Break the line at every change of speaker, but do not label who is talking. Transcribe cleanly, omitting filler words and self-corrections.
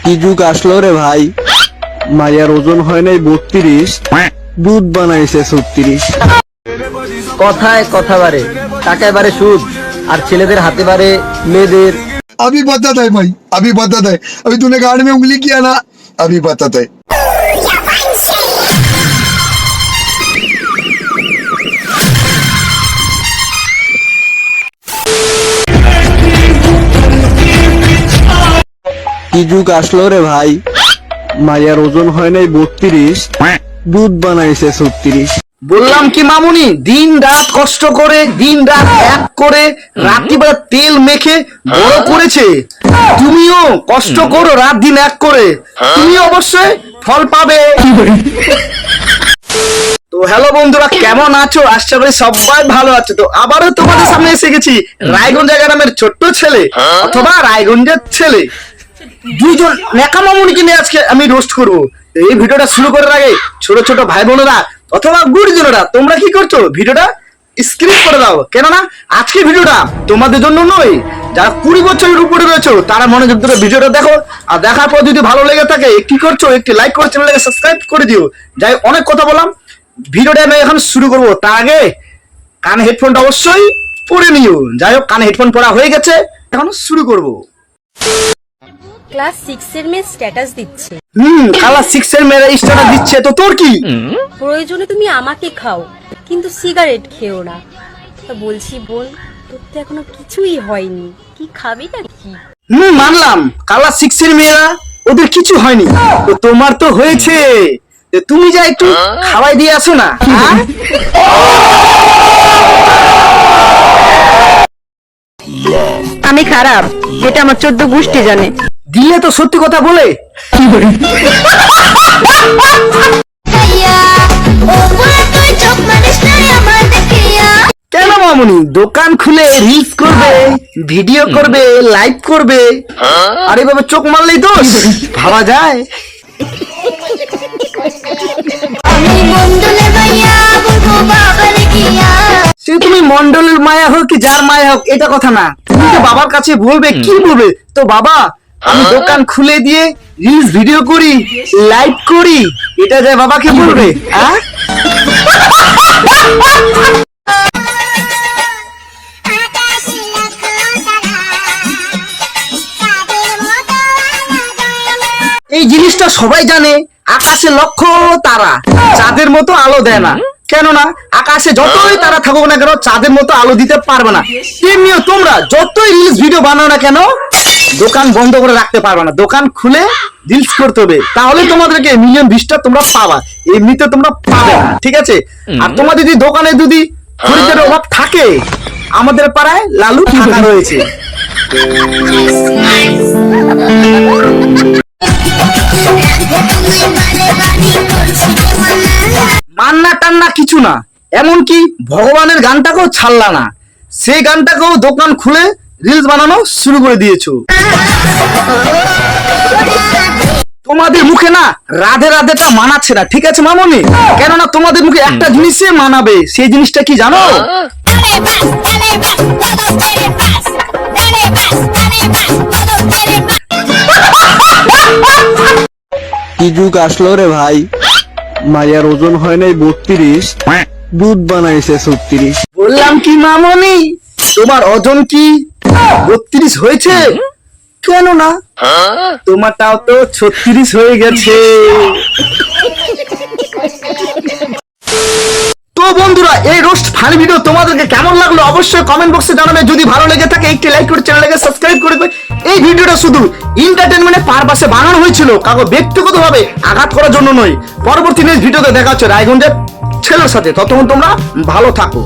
কি যুগ আসলো রে ভাই, মায়ের ওজন হয় নাই 32, দুধ বানাইছে 36।
কথায় কথা বাড়ে, টাকায় বাড়ে সুদ, আর ছেলেদের হাতে বাড়ে মেয়েদের।
अभी बताता है भाई, अभी बताता है। अभी तूने गाड़ में उंगली किया ना, अभी बताता है।
কি যুগ আসলো রে ভাই, মায়ের ওজন হয় নাই 32, দুধ বানাইছে 36।
বললাম কি মামুনি, দিন রাত কষ্ট করে, দিন রাত এক করে, রাত্রিবেলা তেল মেখে বড় করেছে। তুমিও কষ্ট করো, রাত দিন এক করে, তুমি অবশ্যই ফল পাবে। তো হ্যালো বন্ধুরা, কেমন আছো? আশা করি সবাই ভালো আছো। তো আবারও তোমাদের সামনে এসে গেছি রায়গঞ্জ গ্রামের ছোট্ট ছেলে অথবা রায়গঞ্জের ছেলে, দুইজন নেকা মামুনিকে নিয়ে আজকে আমি রোস্ট করবো। এই ভিডিওটা শুরু করার আগে ছোট ছোট ভাই বোনেরা অথবা গুরুজনেরা, তোমরা কি করছো? ভিডিওটা স্ক্রিপ করে দাও, কেননা আজকে ভিডিওটা তোমাদের জন্য নয়। যারা 20 বছরের উপরে রয়েছে তারা মনোযোগ ধরে ভিডিওটা দেখো, আর দেখার পর যদি ভালো লেগে থাকে কি করছো? একটি লাইক করে চ্যানেলটাকে সাবস্ক্রাইব করে দিও। যাই অনেক কথা বললাম, ভিডিওটা আমি এখন শুরু করবো। তার আগে কানে হেডফোনটা অবশ্যই পরে নিও। যাই হোক, কানে হেডফোন পরা হয়ে গেছে, এখন শুরু করবো।
ক্লাস 6 এর মেয়ে স্ট্যাটাস দিচ্ছে।
ক্লাস 6 এর মেয়েরা স্ট্যাটাস দিচ্ছে, তো তোর কি?
প্রয়োজনে তুমি আমাকে খাও, কিন্তু সিগারেট খেও না। তা বলছি বোন, তোর তো এখনো কিছুই হয়নি, কি খাবি না কি?
মানলাম ক্লাস 6 এর মেয়েরা ওদের কিছু হয়নি, তো তোমার তো হয়েছে। তো তুমি যা একটু খাওয়াই দিয়ে আসো না।
আমি খারাপ, এটা আমার 14 গোষ্ঠী জানে।
দিলে তো সত্যি কথা বলে। কেন মামুনি দোকান খুলে রিলস করবে, ভিডিও করবে, লাইভ করবে, আর এভাবে চোখ মারলেই দোষ ভাবা যায়? সে তুমি মন্ডলের মায়া হোক কি যার মায়া হোক, এটা কথা না। তুমি তো বাবার কাছে বলবে, কি বলবে? তো বাবা, আমি দোকান খুলে দিয়ে রিলস ভিডিও করি, লাইভ করি, এটা যায় বাবাকে বলবে? এই জিনিসটা সবাই জানে, আকাশে লক্ষ তারা চাঁদের মতো আলো দেয় না। কেননা আকাশে যতই তারা থাকুক না কেন, চাঁদের মতো আলো দিতে পারবে না। তেমনিও তোমরা যতই রিলস ভিডিও বানাও না কেন, দোকান বন্ধ করে রাখতে পারবে না। দোকান খুলে রিলস করতে হবে, তাহলে তোমাদেরকে মিলিয়ন ভিউজটা তোমরা পাবা, এমনিতে তোমরা পাবে না, ঠিক আছে? আর তোমাদের যদি দোকানে যদি খরিদ্দারের অভাব থাকে, আমাদের পাড়ায় লালু ফাঁকা রয়েছে। মান্না টান্না কিছু না, এমনকি ভগবানের গানটাকেও ছাড়লা না, সেই গানটাকেও দোকান খুলে রিলস বানানো শুরু করে দিয়েছো। তোমাদের মুখে না রাধে রাধেটা মানাচ্ছে না, ঠিক আছে মামনি? কেননা তোমাদের মুখে একটা জিনিসে মানাবে, সেই জিনিসটা কি জানো?
কি যুগ আসলো রে ভাই, মায়ের ওজন হয় নাই 32, দুধ বানাইছে 36।
বললাম কি মামনি, তোমার ওজন কি 32 হয়েছে? কেন না, তোমারটাও তো 36 হয়ে গেছে। তো বন্ধুরা, এই রোস্ট ফানি ভিডিও তোমাদেরকে কেমন লাগলো অবশ্যই কমেন্ট বক্সে জানাবে। যদি ভালো লেগে থাকে একটি লাইক করে চ্যানেলটাকে সাবস্ক্রাইব করে দেবে। এই ভিডিওটা শুধু এন্টারটেইনমেন্টের পারপাসে বানানো হয়েছিল, কাউকে ব্যক্তিগতভাবে আঘাত করার জন্য নয়। পরবর্তী নেক্সট ভিডিওতে দেখা হচ্ছে রায়গঞ্জের ছেলের সাথে। ততক্ষণ তোমরা ভালো থাকো।